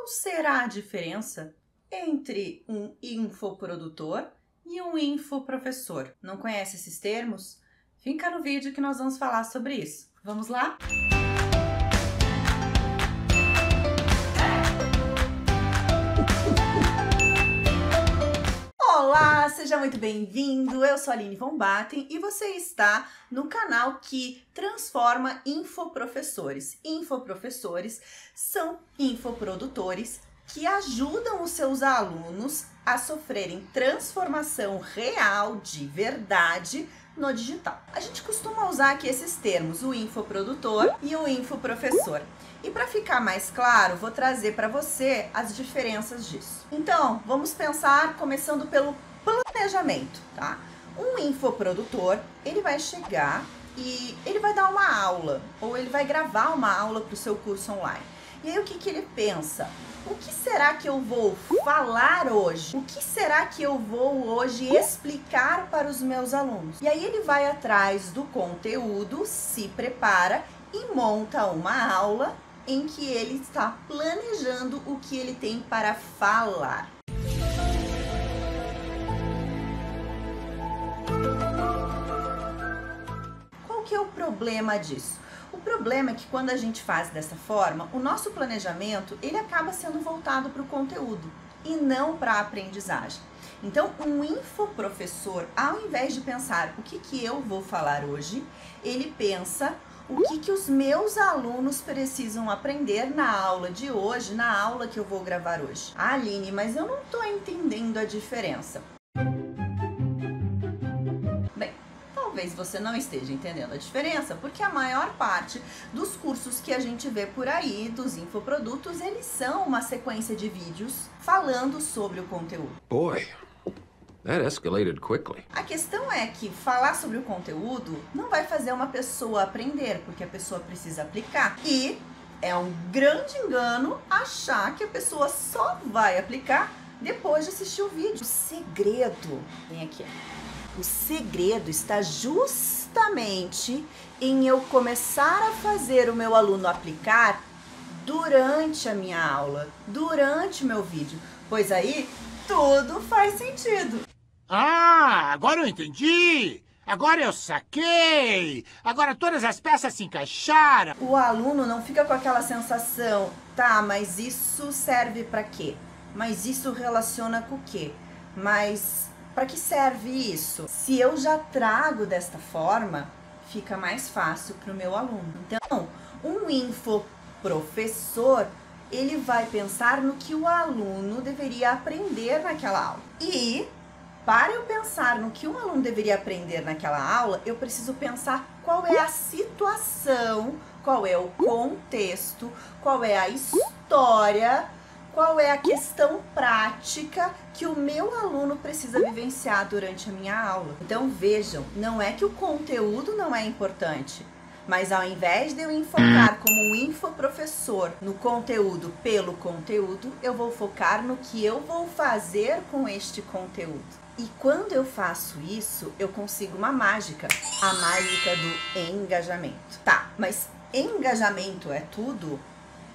Qual será a diferença entre um infoprodutor e um infoprofessor? Não conhece esses termos? Fica no vídeo que nós vamos falar sobre isso. Vamos lá? Olá, seja muito bem-vindo, eu sou a Aline von Batten e você está no canal que transforma infoprofessores. Infoprofessores são infoprodutores que ajudam os seus alunos a sofrerem transformação real, de verdade, no digital. A gente costuma usar aqui esses termos, o infoprodutor e o infoprofessor. E para ficar mais claro, vou trazer para você as diferenças disso. Então, vamos pensar começando pelo planejamento, tá? Um infoprodutor, ele vai chegar e ele vai dar uma aula, ou ele vai gravar uma aula para o seu curso online. E aí o que ele pensa? O que será que eu vou falar hoje? O que será que eu vou hoje explicar para os meus alunos? E aí ele vai atrás do conteúdo, se prepara e monta uma aula em que ele está planejando o que ele tem para falar. Qual que é o problema disso? O problema é que quando a gente faz dessa forma, o nosso planejamento ele acaba sendo voltado para o conteúdo e não para a aprendizagem. Então, um infoprofessor, ao invés de pensar o que eu vou falar hoje, ele pensa o que os meus alunos precisam aprender na aula de hoje, na aula que eu vou gravar hoje. Ah, Aline, mas eu não estou entendendo a diferença. Bem, talvez você não esteja entendendo a diferença, porque a maior parte dos cursos que a gente vê por aí, dos infoprodutos, eles são uma sequência de vídeos falando sobre o conteúdo. Boy, that escalated quickly. A questão é que falar sobre o conteúdo não vai fazer uma pessoa aprender, porque a pessoa precisa aplicar. E é um grande engano achar que a pessoa só vai aplicar depois de assistir o vídeo. O segredo, vem aqui, o segredo está justamente em eu começar a fazer o meu aluno aplicar durante a minha aula, durante o meu vídeo, pois aí tudo faz sentido. Ah, agora eu entendi! Agora eu saquei! Agora todas as peças se encaixaram! O aluno não fica com aquela sensação, tá, mas isso serve para quê? Mas isso relaciona com o quê? Mas para que serve isso? Se eu já trago desta forma, fica mais fácil para o meu aluno. Então, um infoprofessor, ele vai pensar no que o aluno deveria aprender naquela aula. E para eu pensar no que um aluno deveria aprender naquela aula, eu preciso pensar qual é a situação, qual é o contexto, qual é a história, qual é a questão prática que o meu aluno precisa vivenciar durante a minha aula. Então vejam, não é que o conteúdo não é importante, mas ao invés de eu enfocar como um infoprofessor no conteúdo pelo conteúdo, eu vou focar no que eu vou fazer com este conteúdo. E quando eu faço isso, eu consigo uma mágica, a mágica do engajamento. Tá, mas engajamento é tudo?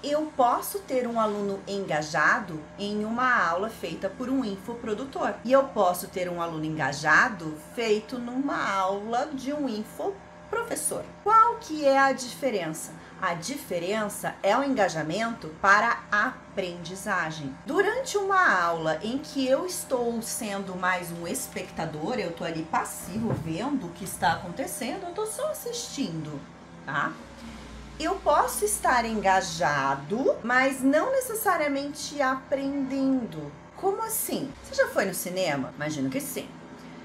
Eu posso ter um aluno engajado em uma aula feita por um infoprodutor. E eu posso ter um aluno engajado feito numa aula de um infoprofessor. Qual que é a diferença? A diferença é o engajamento para a aprendizagem. Durante uma aula em que eu estou sendo mais um espectador, eu estou ali passivo, vendo o que está acontecendo, eu estou só assistindo, tá? Eu posso estar engajado, mas não necessariamente aprendendo. Como assim? Você já foi no cinema? Imagino que sim.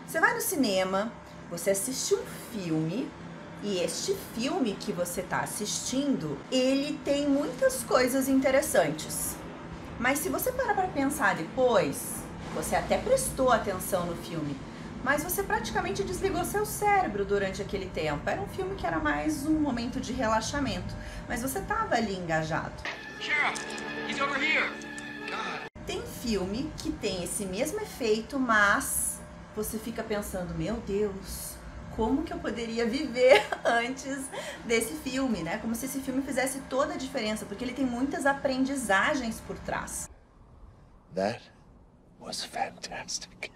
Você vai no cinema, você assiste um filme, e este filme que você está assistindo, ele tem muitas coisas interessantes. Mas se você parar para pensar depois, você até prestou atenção no filme, mas você praticamente desligou seu cérebro durante aquele tempo. Era um filme que era mais um momento de relaxamento, mas você estava ali engajado. He's over here. Tem filme que tem esse mesmo efeito, mas você fica pensando, meu Deus, como que eu poderia viver antes desse filme, né? Como se esse filme fizesse toda a diferença, porque ele tem muitas aprendizagens por trás. That was fantastic.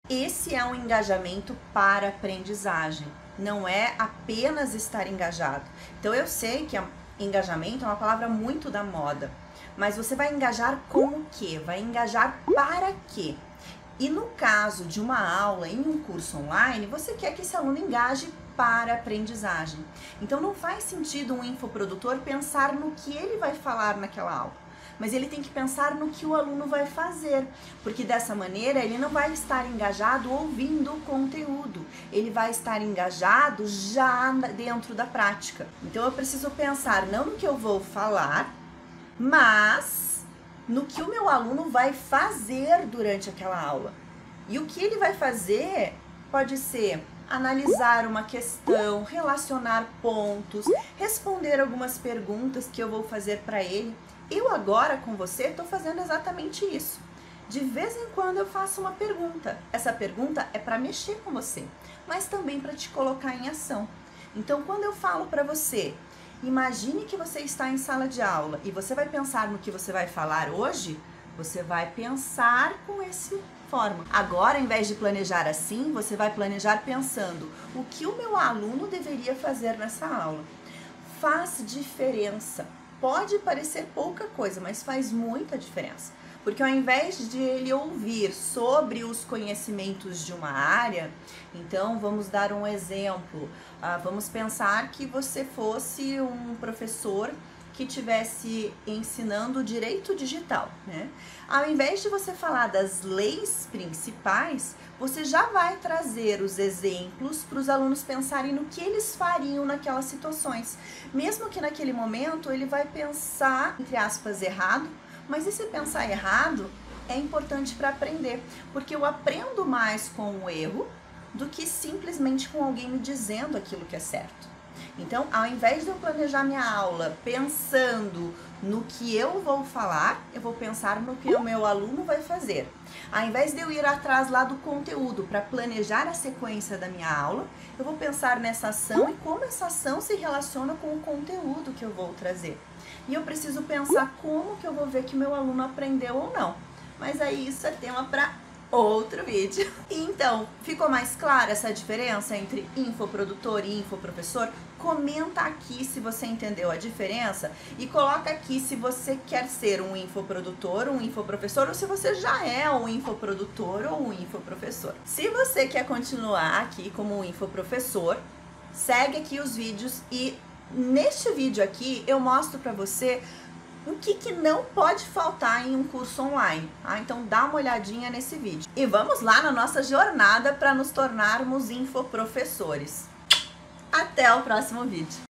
Esse é um engajamento para aprendizagem, não é apenas estar engajado. Então eu sei que engajamento é uma palavra muito da moda, mas você vai engajar com o quê? Vai engajar para quê? E no caso de uma aula em um curso online, você quer que esse aluno engaje para a aprendizagem. Então não faz sentido um infoprodutor pensar no que ele vai falar naquela aula, mas ele tem que pensar no que o aluno vai fazer, porque dessa maneira ele não vai estar engajado ouvindo o conteúdo, ele vai estar engajado já dentro da prática. Então eu preciso pensar não no que eu vou falar, mas no que o meu aluno vai fazer durante aquela aula. E o que ele vai fazer pode ser analisar uma questão, relacionar pontos, responder algumas perguntas que eu vou fazer para ele. Eu agora com você estou fazendo exatamente isso. De vez em quando eu faço uma pergunta. Essa pergunta é para mexer com você, mas também para te colocar em ação. Então quando eu falo para você, imagine que você está em sala de aula e você vai pensar no que você vai falar hoje, você vai pensar com esse forma. Agora, ao invés de planejar assim, você vai planejar pensando o que o meu aluno deveria fazer nessa aula. Faz diferença. Pode parecer pouca coisa, mas faz muita diferença. Porque ao invés de ele ouvir sobre os conhecimentos de uma área, então vamos dar um exemplo. Vamos pensar que você fosse um professor que estivesse ensinando direito digital, né? Ao invés de você falar das leis principais, você já vai trazer os exemplos para os alunos pensarem no que eles fariam naquelas situações. Mesmo que naquele momento ele vai pensar, entre aspas, errado, mas esse pensar errado é importante para aprender, porque eu aprendo mais com o erro do que simplesmente com alguém me dizendo aquilo que é certo. Então, ao invés de eu planejar minha aula pensando no que eu vou falar, eu vou pensar no que o meu aluno vai fazer. Ao invés de eu ir atrás lá do conteúdo para planejar a sequência da minha aula, eu vou pensar nessa ação e como essa ação se relaciona com o conteúdo que eu vou trazer. E eu preciso pensar como que eu vou ver que meu aluno aprendeu ou não. Mas aí isso é tema para outro vídeo. Então, ficou mais clara essa diferença entre infoprodutor e infoprofessor? Comenta aqui se você entendeu a diferença e coloca aqui se você quer ser um infoprodutor, um infoprofessor ou se você já é um infoprodutor ou um infoprofessor. Se você quer continuar aqui como um infoprofessor, segue aqui os vídeos e neste vídeo aqui eu mostro para você o que não pode faltar em um curso online, tá? Então dá uma olhadinha nesse vídeo. E vamos lá na nossa jornada para nos tornarmos infoprofessores. Até o próximo vídeo.